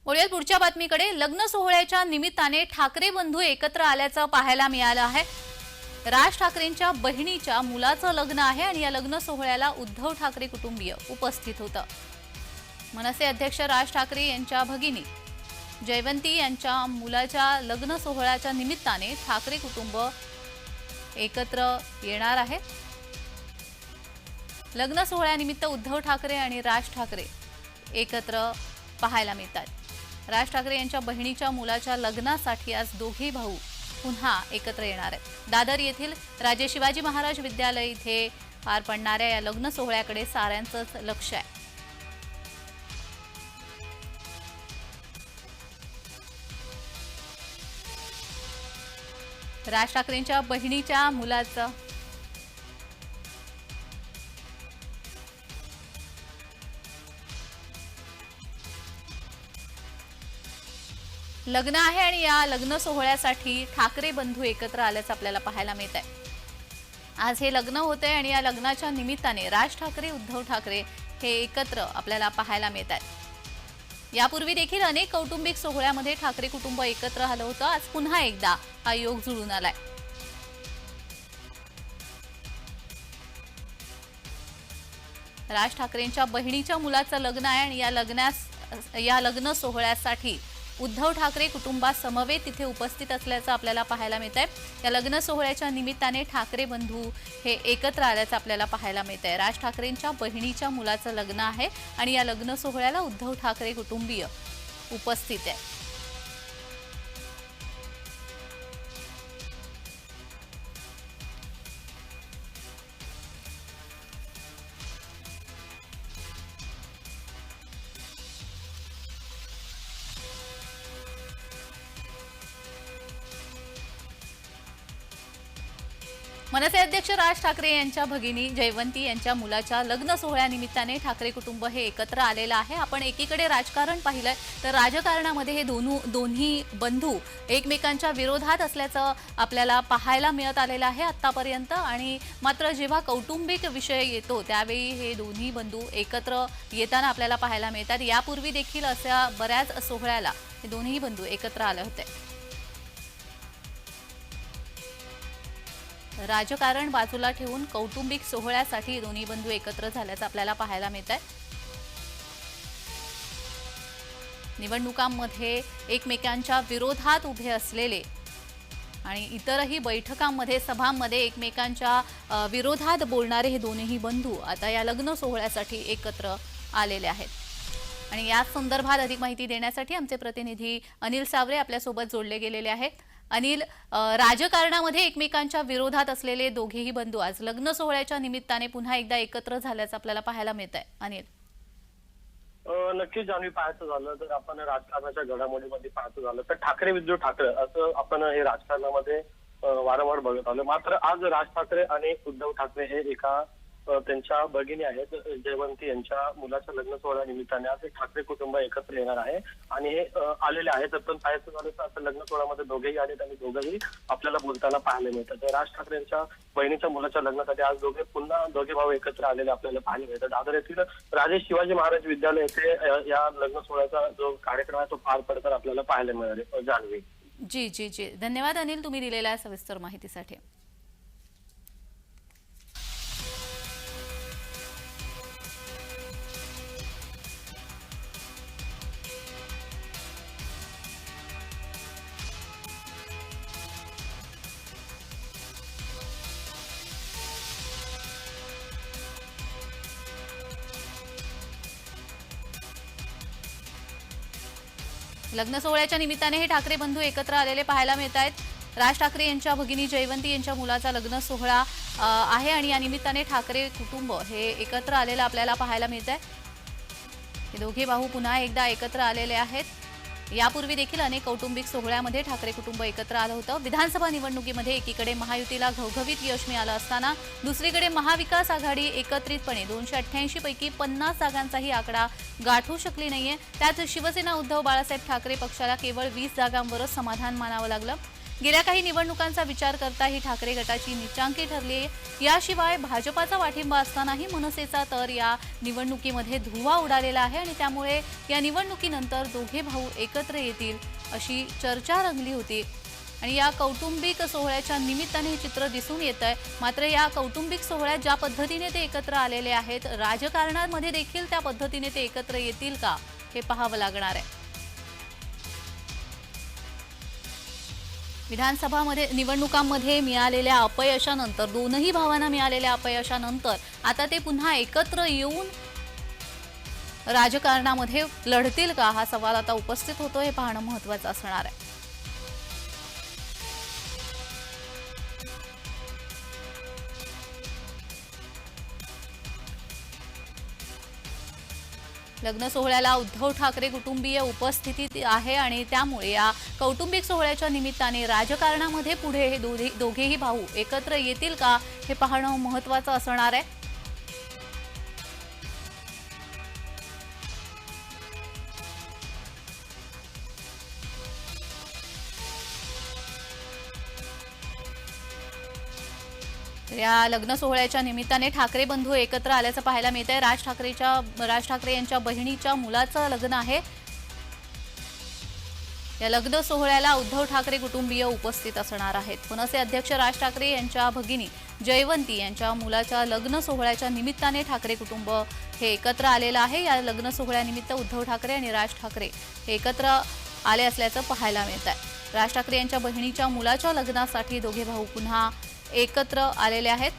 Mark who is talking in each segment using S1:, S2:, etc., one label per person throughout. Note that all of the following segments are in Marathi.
S1: वळूयात पुढच्या बातमीकडे। लग्न सोहळ्याच्या निमित्ताने ठाकरे बंधू एकत्र आल्याचं पाहायला मिळालं आहे। राज ठाकरेंच्या बहिणीच्या मुलाचं लग्न आहे आणि या लग्न सोहळ्याला उद्धव ठाकरे कुटुंबीय उपस्थित होतं। मनसे अध्यक्ष राज ठाकरे यांच्या भगिनी जयवंती यांच्या मुलाच्या लग्न सोहळ्याच्या निमित्ताने ठाकरे कुटुंब एकत्र येणार आहे। लग्न सोहळ्यानिमित्त उद्धव ठाकरे आणि राज ठाकरे एकत्र पाहायला मिळतात। राज ठाकरे यांच्या बहिणीच्या मुलाच्या लग्नासाठी आज दोघे भाऊ पुन्हा एकत्र येणार आहेत। दादर येथील राजे शिवाजी महाराज विद्यालय इथे पार पडणाऱ्या या लग्न सोहळ्याकडे साऱ्यांचंच लक्ष आहे। राज ठाकरेंच्या बहिणीच्या मुलाचं लग्न आहे आणि या लग्न सोहळ्यासाठी ठाकरे बंधू एकत्र आल्याचं आपल्याला पाहायला मिळत आहे। आज हे लग्न होतंय आणि या लग्नाच्या निमित्ताने राज ठाकरे उद्धव ठाकरे हे एकत्र आपल्याला पाहायला मिळत आहेत। यापूर्वी देखील अनेक कौटुंबिक सोहळ्यामध्ये ठाकरे कुटुंब एकत्र आलं होतं। आज पुन्हा एकदा हा योग जुळून आलाय। राज ठाकरेंच्या बहिणीच्या मुलाचं लग्न आहे आणि या लग्न सोहळ्यासाठी उद्धव ठाकरे कुटुंबासमवेत तिथे उपस्थित असल्याचं आपल्याला पाहायला मिळतंय। या लग्न सोहळ्याच्या निमित्ताने ठाकरे बंधू हे एकत्र आल्याचं आपल्याला पाहायला मिळतंय। राज ठाकरेंच्या बहिणीच्या मुलाचं लग्न आहे आणि या लग्न सोहळ्याला उद्धव ठाकरे कुटुंबीय उपस्थित आहे। मनसे अध्यक्ष राज ठाकरे यांच्या भगिनी जयवंती यांच्या मुलाच्या लग्न सोहळ्यानिमित्ताने ठाकरे कुटुंब हे एकत्र आलेलं आहे। आपण एकीकडे राजकारण पाहिलंय तर राजकारणामध्ये हे दोन्ही बंधू एकमेकांच्या विरोधात असल्याचं आपल्याला पाहायला मिळत आलेलं आहे आतापर्यंत। आणि मात्र जेव्हा कौटुंबिक विषय येतो त्यावेळी हे दोन्ही बंधू एकत्र येताना आपल्याला पाहायला मिळतात। यापूर्वी देखील अशा बऱ्याच सोहळ्याला हे दोन्ही बंधू एकत्र आले होते। राजकारण बाजूला ठेवून कौटुंबिक सोहळ्यासाठी दोन्ही बंधू एकत्र झाल्याचं आपल्याला पाहायला मिळत आहे। निवडणुकांमध्ये एकमेकांच्या विरोधात उभे असलेले आणि इतरही बैठकांमध्ये सभांमध्ये एकमेकांच्या विरोधात बोलणारे हे दोन्ही बंधू आता या लग्न सोहळ्यासाठी एकत्र आलेले आहेत। आणि या संदर्भात अधिक माहिती देण्यासाठी आमचे प्रतिनिधी अनिल सावरे आपल्यासोबत जोडले गेलेले आहेत। अनिल, राजकारणामध्ये एकमेकांच्या विरोधात असलेले दोघेही बंधू आज लग्न सोहळ्याच्या निमित्ताने पुन्हा एकदा एकत्र झाल्याचं आपल्याला पाहायला मिळत आहे। अनिल,
S2: नक्कीच आम्ही पाहायचं झालं तर आपण राजकारणाच्या घडामोडीमध्ये पाहायचं झालं तर ठाकरे विरुद्ध ठाकरे असं आपण हे राजकारणामध्ये वारंवार बघत आलो। मात्र आज राज ठाकरे आणि उद्धव ठाकरे हे एका त्यांच्या भगिनी आहेत जयवंती यांच्या मुलाच्या लग्न सोहळ्या निमित्ताने आज ठाकरे कुटुंब एकत्र येणार आहे आणि हे आलेले आहेत। पण पाहायचं झालं तर आता लग्न सोहळ्यामध्ये दोघेही आलेत आणि दोघंही आपल्याला बोलताना पाहायला मिळतात। राज ठाकरे यांच्या बहिणीच्या मुलाच्या लग्नासाठी आज दोघे भाऊ एकत्र आलेले आपल्याला पाहायला मिळतात। दादर येथील राजे शिवाजी महाराज विद्यालय येथे या लग्न सोहळ्याचा जो कार्यक्रम आहे तो पार पडताना आपल्याला पाहायला मिळाले। जान्हवी
S1: जी जी जी धन्यवाद अनिल, तुम्ही दिलेल्या सविस्तर माहितीसाठी। लग्न सोहळ्याच्या निमित्ताने हे ठाकरे बंधू एकत्र आलेले पाहायला मिळत आहेत। राज ठाकरे यांच्या भगिनी जयवंती यांच्या मुलाचा लग्न सोहळा आहे आणि या निमित्ताने ठाकरे कुटुंब हे एकत्र आलेलं आपल्याला पाहायला मिळत आहे। हे दोघे भाऊ पुन्हा एकदा एकत्र आलेले आहेत। यापूर्वी देखील अनेक कौटुंबिक सोहळ्यामध्ये ठाकरे कुटुंब एकत्र आलं होतं। विधानसभा निवडणुकीमध्ये एकीकडे महायुतीला घवघवीत यश मिळालं असताना दुसरीकडे महाविकास आघाडी एकत्रितपणे 288 पैकी 50 जागांचाही आकडा गाठू शकली नाहीये। त्यात शिवसेना उद्धव बाळासाहेब ठाकरे पक्षाला केवळ 20 जागांवरच समाधान मानावं लागलं। गेल्या काही निवडणुकांचा विचार करता ही ठाकरे गटाची नीचांकी ठरली आहे। याशिवाय भाजपाचा पाठिंबा असतानाही मनसेचा तर या निवडणुकीमध्ये धुव्वा उडालेला आहे आणि त्यामुळे या निवडणुकीनंतर दोघे भाऊ एकत्र येतील अशी चर्चा रंगली होती आणि या कौटुंबिक सोहळ्याच्या निमित्ताने हे चित्र दिसून येत आहे। मात्र या कौटुंबिक सोहळ्यात ज्या पद्धतीने ते एकत्र आलेले आहेत, राजकारणामध्ये देखील त्या पद्धतीने ते एकत्र येतील का हे पाहावं लागणार आहे। विधानसभामध्ये निवडणुकांमध्ये मिळालेल्या अपयशानंतर, दोनही भावांना मिळालेल्या अपयशानंतर आता ते पुन्हा एकत्र येऊन राजकारणामध्ये लढतील का हा सवाल आता उपस्थित होतो, हे पाहणं महत्त्वाचं असणार आहे। लग्न सोहळ्याला उद्धव ठाकरे कुटुंबीय उपस्थितीत आहे आणि त्यामुळे या कौटुंबिक सोहळ्याच्या निमित्ताने राजकारणामध्ये पुढे हे दोघेही भाऊ एकत्र येतील का हे पाहणं महत्त्वाचं असणार आहे। या लग्न सोहळ्याच्या निमित्ताने ठाकरे बंधू एकत्र आल्याचं पाहायला मिळत आहे। राज ठाकरे यांच्या बहिणीच्या मुलाचं लग्न आहे। या लग्न सोहळ्याला उद्धव ठाकरे कुटुंबीय उपस्थित असणार आहेत। मनसे अध्यक्ष राज ठाकरे यांच्या भगिनी जयवंती यांच्या मुलाच्या लग्न सोहळ्याच्या निमित्ताने ठाकरे कुटुंब हे एकत्र आलेलं आहे। या लग्न सोहळ्यानिमित्त उद्धव ठाकरे आणि राज ठाकरे हे एकत्र आले असल्याचं पाहायला मिळत आहे। राज ठाकरे यांच्या बहिणीच्या मुलाच्या लग्नासाठी दोघे भाऊ पुन्हा एकत्र आलेले आहेत।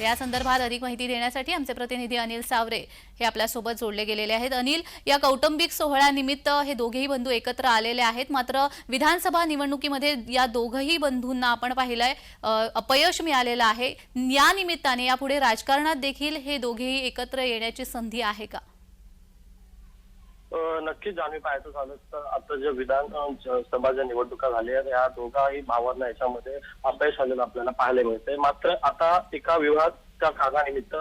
S1: या संदर्भात अधिक माहिती देण्यासाठी आमचे प्रतिनिधी अनिल सावरे हे आपल्या सोबत जोडले गेलेले आहेत। अनिल, या कौटुंबिक सोहळ्यानिमित्त हे दोघेही बंधू एकत्र आलेले आहेत, मात्र विधानसभा निवडणुकीमध्ये या दोघही बंधूंना आपण पाहिलंय अपयश मिळालेलं आहे। या निमित्ताने यापुढे राजकारणात देखील हे दोघेही एकत्र येण्याची संधी आहे का?
S2: नक्कीच जाणवी पाहायचं झालं तर आता जे विधानसभाच्या निवडणुका झाल्या या दोघाही भावांना याच्यामध्ये अपयश आलेलं आपल्याला पाहायला मिळतंय। मात्र आता एका विवाहाच्या कारणानिमित्त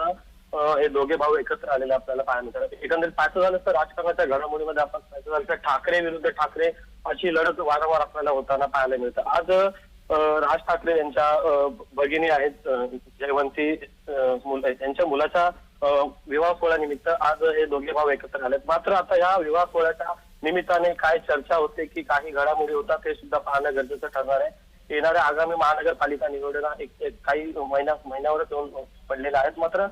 S2: हे दोघे भाऊ एकत्र आलेले आपल्याला पाहायला मिळतात। एकंदरीत पाहायचं झालं तर राजकारणाच्या घडामोडीमध्ये आपण पाहायचं झालं तर ठाकरे विरुद्ध ठाकरे अशी लढत वारंवार आपल्याला होताना पाहायला मिळतं। आज राज ठाकरे यांच्या भगिनी आहेत जयवंती यांच्या मुलाच्या विवाह सोहळ्यानिमित्त आज हे दोघे भाऊ एकत्र आलेत। मात्र आता या विवाह सोहळ्याच्या निमित्ताने काय चर्चा होते की काही घडामोडी होतात हे सुद्धा पाहणं गरजेचं ठरणार आहे। येणाऱ्या आगामी महानगरपालिका निवडणुका काही महिन्यावरच येऊन पडलेल्या आहेत। मात्र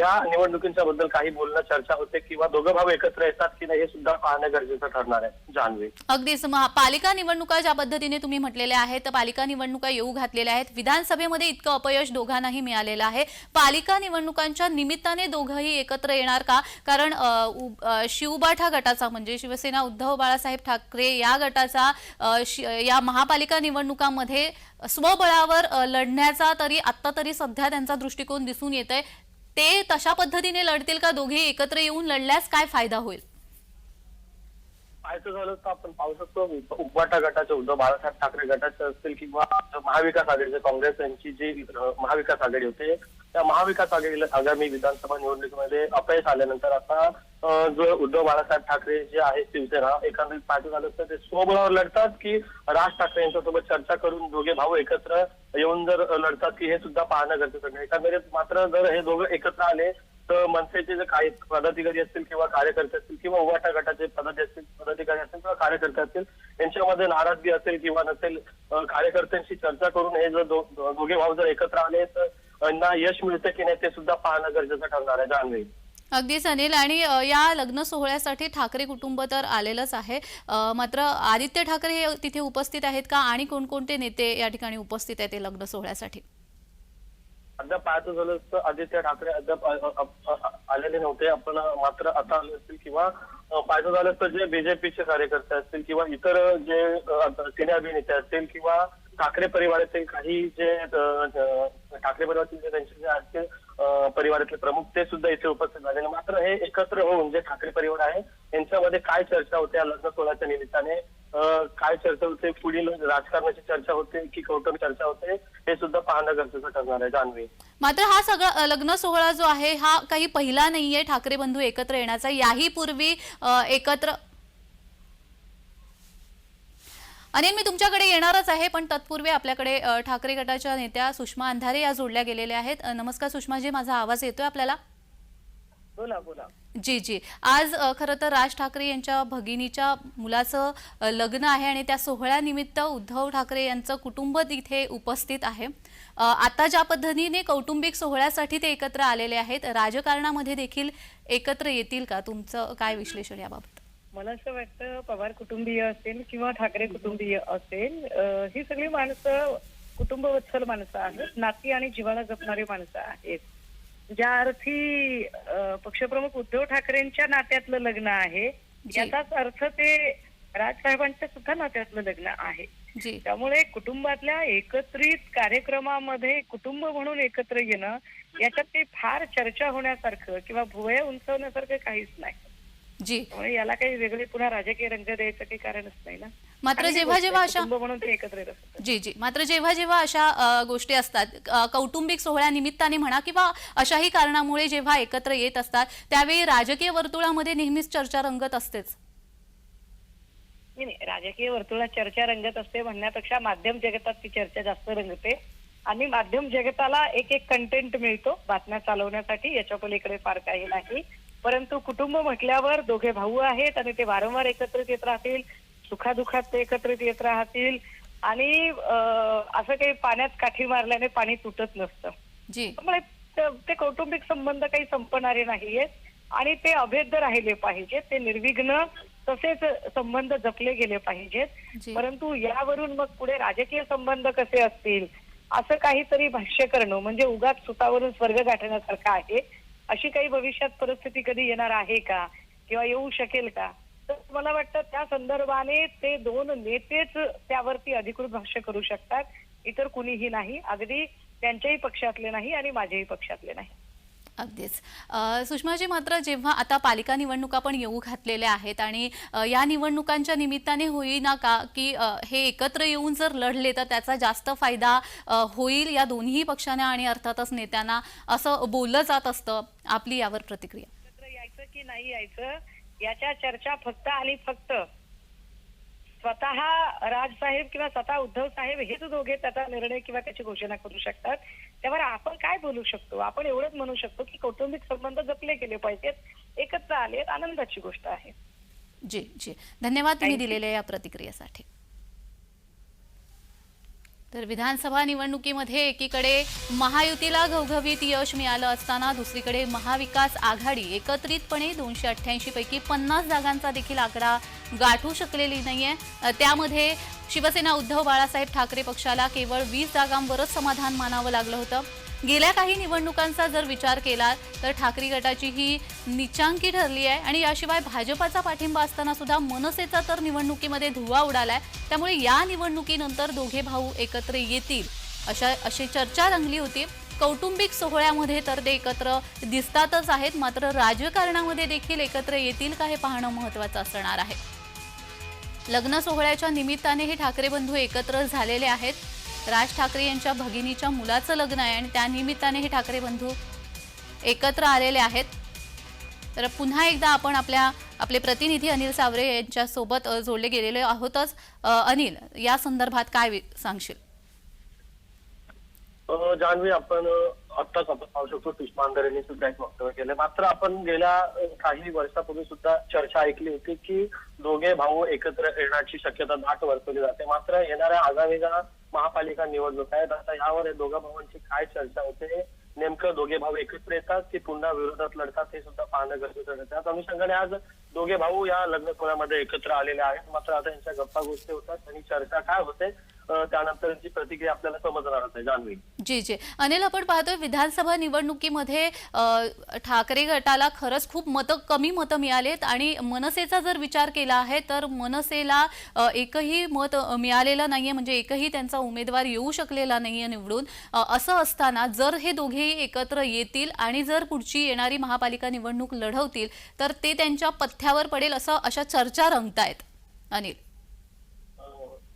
S2: या निवडणुकींच्या बद्दल काही बोलणं चर्चा होते किंवा दोघं भाऊ एकत्र येतात की नाही हे सुद्धा पाहणं गरजेचं ठरणार आहे। जान्हवी,
S1: अगदीच पालिका निवडणुका ज्या पद्धतीने तुम्ही म्हटलेल्या आहेत, पालिका निवडणुका येऊ घातलेल्या आहेत। विधानसभेमध्ये इतकं अपयश दोघांनाही मिळालेलं आहे। पालिका निवडणुकांच्या निमित्ताने दोघंही एकत्र येणार का? कारण शिवबाठा गटाचा म्हणजे शिवसेना उद्धव बाळासाहेब ठाकरे या गटाचा या महापालिका निवडणुकांमध्ये स्वबळावर लढण्याचा आता तरी सध्या त्यांचा दृष्टिकोन दिसून येतोय। ते तशा पद्धतीने लढतील का? दोघे एकत्र येऊन लढल्यास काय फायदा होईल?
S2: पाहायचं झालं तर आपण पाहू शकतो उबाटा गटाचे उद्धव बाळासाहेब ठाकरे गटाचे असतील किंवा महाविकास आघाडीचे काँग्रेस यांची जी महाविकास आघाडी होते त्या महाविकास आघाडीला आगामी विधानसभा निवडणुकीमध्ये अपयश आल्यानंतर आता जो उद्धव बाळासाहेब ठाकरे जे आहे शिवसेना एकंदरीत पाहायचं झालं तर ते स्वबळावर लढतात की राज ठाकरे यांच्यासोबत चर्चा करून दोघे भाऊ एकत्र येऊन जर लढतात की हे सुद्धा पाहणं गरजेचं आहे। एकंदरीत मात्र जर हे दोघं एकत्र आले तर मनसेचे जे काही पदाधिकारी असतील किंवा कार्यकर्ते असतील किंवा उबाटा गटाचे पदाधिकारी असतील किंवा कार्यकर्ते असतील यांच्यामध्ये नाराजगी असेल किंवा नसेल, कार्यकर्त्यांशी चर्चा करून हे जर दोघे भाऊ जर एकत्र आले तर यांना यश मिळतं की नाही ते सुद्धा पाहणं गरजेचं ठरणार आहे। जान्हवी,
S1: अगदीच अनिल, आणि या लग्न सोहळ्यासाठी ठाकरे कुटुंब तर आलेलंच आहे, मात्र आदित्य ठाकरे हे तिथे उपस्थित आहेत का आणि कोणकोणते नेते या ठिकाणी उपस्थित आहेत लग्न सोहळ्यासाठी?
S2: अद्याप पाहायचं झालं तर आदित्य ठाकरे अद्याप आलेले नव्हते आपण, मात्र आता आले असतील किंवा पाहायचं झालं तर जे बीजेपीचे कार्यकर्ते असतील किंवा इतर जे सिने अभिनेते असतील किंवा ठाकरे परिवारातील काही जे ठाकरे परिवारातील जे त्यांचे जे असतील परिवारातले प्रमुख ते सुद्धा इथे उपस्थित झालेले। मात्र हे एकत्र होऊन जे ठाकरे परिवार आहे यांच्यामध्ये काय चर्चा होते या लग्न सोहळ्याच्या निमित्ताने, काय चर्चा होते, पुढील राजकारणाची चर्चा होते की कौटुंबिक चर्चा होते हे सुद्धा पाहणं गरजेचं ठरणार आहे। जान्हवी,
S1: मात्र हा सगळा लग्न सोहळा जो आहे हा काही पहिला नाहीये ठाकरे बंधू एकत्र येण्याचा। याही पूर्वी एकत्र अनिल, मी तुमच्याकडे येणारच आहे, पण तत्पूर्वी आपल्याकडे ठाकरे गटाच्या नेत्या सुषमा अंधारे या जोडल्या गेलेल्या आहेत. नमस्कार सुषमाजी, माझा आवाज येतोय आपल्याला?
S3: बोला बोला.
S1: जी जी. आज खरं तर राज ठाकरे यांच्या भगिनीच्या मुलाचं लग्न आहे आणि त्या सोहळ्यानिमित्त उद्धव ठाकरे यांचं कुटुंब तिथे उपस्थित आहे. आता ज्या पद्धतीने कौटुंबिक सोहळ्यासाठी ते एकत्र आलेले आहेत, राजकारणामध्ये देखील एकत्र येतील का? तुमचं काय विश्लेषण याबाबत?
S3: मला असं वाटतं पवार कुटुंबीय असेल किंवा ठाकरे कुटुंबीय असेल, ही सगळी माणसं कुटुंबवत्सल माणसं आहेत, नाती आणि जिव्हाळा जपणारी माणसं आहेत. ज्या अर्थी पक्षप्रमुख उद्धव ठाकरेंच्या नात्यातलं लग्न आहे,
S1: जी.
S3: याचाच अर्थ ते राजसाहेबांच्या सुद्धा नात्यातलं लग्न आहे.
S1: जी
S3: त्यामुळे कुटुंबातल्या एकत्रित कार्यक्रमामध्ये कुटुंब म्हणून एकत्र येणं, याच्यात काही फार चर्चा होण्यासारखं किंवा भुवया उंचवण्यासारखं काहीच नाही.
S1: जी.
S3: त्यामुळे याला काही वेगळे पुन्हा राजकीय रंग द्यायचं काही कारणच नाही ना.
S1: मात्र
S3: आणि
S1: जेव्हा जेव्हा अशा
S3: कुटुंब म्हणून ते एकत्र येत असतात.
S1: जी जी मात्र जेव्हा जेव्हा अशा गोष्टी असतात, कौटुंबिक सोहळ्यानिमित्ताने म्हणा किंवा अशाही कारणामुळे जेव्हा एकत्र येत असतात, त्यावेळी राजकीय वर्तुळामध्ये नेहमीच चर्चा रंगत असतेच.
S3: नाही नाही, राजकीय वर्तुळात चर्चा रंगत असते म्हणण्यापेक्षा माध्यम जगतात ती चर्चा जास्त रंगते. आणि माध्यम जगताला एक एक कंटेंट मिळतो बातम्या चालवण्यासाठी, याच्या पलीकडे फार काही नाही. परंतु कुटुंब म्हटल्यावर दोघे भाऊ आहेत आणि ते वारंवार एकत्रित येत राहतील, सुखादुखात ते एकत्रित येत राहतील आणि असं काही पाण्यात काठी मारल्याने पाणी तुटत नसतं.
S1: जी
S3: त्यामुळे ते कौटुंबिक संबंध काही संपणारे नाहीयेत आणि ते अभेद्य राहिले पाहिजेत, ते निर्विघ्न तसेच संबंध जपले गेले पाहिजेत.
S1: जी.
S3: परंतु यावरून मग पुढे राजकीय संबंध कसे असतील असं काहीतरी भाष्य करणं म्हणजे उगाच सुतावरून स्वर्ग गाठण्यासारखं आहे. अशी काही भविष्यात परिस्थिती कधी येणार आहे का किंवा येऊ शकेल का? तर मला वाटतं त्या संदर्भाने ते दोन नेतेच त्यावरती अधिकृत भाष्य करू शकतात, इतर कुणीही नाही. अगदी त्यांच्याही पक्षातले नाही आणि माझ्याही पक्षातले नाही.
S1: अगदीच. सुषमाजी, मात्र जेव्हा आता पालिका निवडणुका पण येऊ घातलेल्या आहेत आणि या निवडणुकांच्या निमित्ताने होईना का की हे एकत्र येऊन जर लढले तर त्याचा जास्त फायदा होईल या दोन्ही पक्षांना आणि अर्थातच नेत्यांना, असं बोललं जात असतं. आपली यावर प्रतिक्रिया?
S3: एकत्र यायचं की नाही यायचं याच्या चर्चा फक्त आणि फक्त स्वतः राजसाहेब किंवा स्वतः उद्धव साहेब हेच दोघे त्याचा निर्णय किंवा त्याची घोषणा करू शकतात. त्यावर आपण काय बोलू शकतो? आपण एवढंच म्हणू शकतो की कौटुंबिक संबंध जपले गेले पाहिजेत, एकत्र आलेत, आनंदाची गोष्ट आहे.
S1: जी जी. धन्यवाद तुम्ही दिलेल्या या प्रतिक्रियेसाठी. तर विधानसभा निवडणुकीमध्ये एकीकडे महायुतीला घवघवीत यश मिळालं असताना दुसरीकडे महाविकास आघाडी एकत्रितपणे 288 पैकी 50 जागांचा देखील आकडा गाठू शकलेली नाहीये. त्यामध्ये शिवसेना उद्धव बाळासाहेब ठाकरे पक्षाला केवळ 20 जागांवरच समाधान मानावं लागलं होतं. गेल्या काही निवडणुकांचा जर विचार केला तर ठाकरे गटाची ही नीचांकी ठरली आहे आणि याशिवाय भाजपाचा पाठिंबा असताना सुद्धा मनसेचा तर निवडणुकीमध्ये धुव्वा उडालाय. त्यामुळे या निवडणुकीनंतर दोघे भाऊ एकत्र येतील अशी चर्चा रंगली होती. कौटुंबिक सोहळ्यामध्ये तर ते एकत्र दिसतातच आहेत, मात्र राजकारणामध्ये देखील एकत्र येतील का हे पाहणं महत्त्वाचं असणार आहे. लग्न सोहळ्याच्या निमित्ताने हे ठाकरे बंधू एकत्र झालेले आहेत. राज ठाकरे यांच्या भगिनीच्या मुलाचं लग्न आहे आणि त्या निमित्ताने हे ठाकरे बंधू एकत्र आलेले आहेत. तर पुन्हा एकदा आपण आपले प्रतिनिधी अनिल सावरे यांच्या सोबत जोडले गेलेले आहोतच. अनिल, या संदर्भात काय सांगशील?
S2: जान्हवी, आपण आत्ताच आपण पाहू शकतो सुषमा अंधारेंनी सुद्धा एक वक्तव्य केलं. मात्र आपण गेल्या काही वर्षापूर्वी सुद्धा चर्चा ऐकली होती की दोघे भाऊ एकत्र येण्याची शक्यता दाट वर्तवली जाते. मात्र येणाऱ्या आगामी ज्या महापालिका निवडणूक आहेत, आता यावर दोघा भावांची काय चर्चा होते, नेमकं दोघे भाऊ एकत्र येतात की पुन्हा विरोधात लढतात हे सुद्धा पाहणं गरजेचं आहे. त्याच अनुषंगाने आज दोघे भाऊ या लग्न सोहळ्यामध्ये एकत्र आलेले आहेत. मात्र आता यांच्या गप्पा गोष्टी होतात आणि चर्चा काय होते त्यानंतरची प्रतिक्रिया आपल्याला समजणारच आहे. जान्हवी
S1: जी जी. अनिल, आपण पाहतोय विधानसभा निवडणुकीमध्ये ठाकरे गटाला खरंच खूप कमी मतं मिळालेत आणि मनसेचा जर विचार केला आहे तर मनसेला एकही मत मिळालेलं नाहीये, म्हणजे एकही त्यांचा उमेदवार येऊ शकलेला नाहीये निवडून. असं असताना जर हे दोघेही एकत्र येतील आणि जर पुढची येणारी महापालिका निवडणूक लढवतील तर ते त्यांच्या पथ्यावर पडेल अशा चर्चा रंगतायत. अनिल,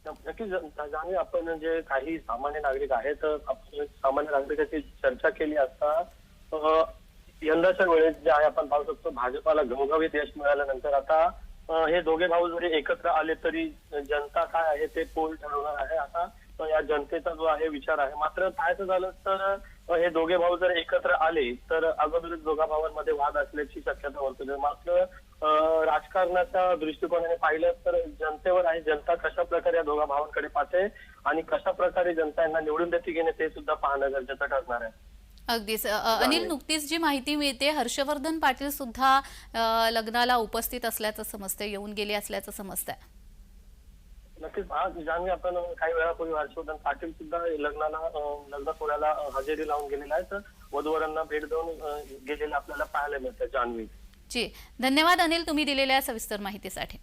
S2: नक्कीच जान्हवी, आपण जे काही सामान्य नागरिक आहेत, आपण सामान्य नागरिकांची चर्चा केली असता यंदाच्या वेळेस जे आहे आपण पाहू शकतो भाजपाला घवघवीत यश मिळाल्यानंतर आता हे दोघे भाऊ जरी एकत्र आले तरी जनता काय आहे ते पोल ठरवणार आहे, असा या जनतेचा जो आहे विचार आहे. मात्र पाहायचं झालं तर हे दोघे भाऊ जर एकत्र आले तर अगोदरच दोघा भावांमध्ये वाद असल्याची शक्यता वर्तते. मात्र राजकारणाच्या दृष्टिकोनाने पाहिलं तर जनतेवर आहे, जनता कशा प्रकारे या दोघा भावांकडे पाहते आणि कशा प्रकारे जनता यांना निवडून देते की नाही ते सुद्धा पाहणं गरजेचं ठरणार आहे.
S1: अगदीच अनिल, नुकतीच जी माहिती मिळते हर्षवर्धन पाटील सुद्धा लग्नाला उपस्थित असल्याचं समजतंय, येऊन गेले असल्याचं समजतंय.
S2: नक्कीच आज जान्हवी आपण काही वेळापूर्वी हर्षवर्धन पाटील सुद्धा लग्न सोहळ्याला हजेरी लावून गेलेला आहे, तर वधूवरांना भेट देऊन गेलेले आपल्याला पाहायला मिळतं. जान्हवी
S1: जी, धन्यवाद अनिल, तुम्ही दिलेल्या सविस्तर माहितीसाठी.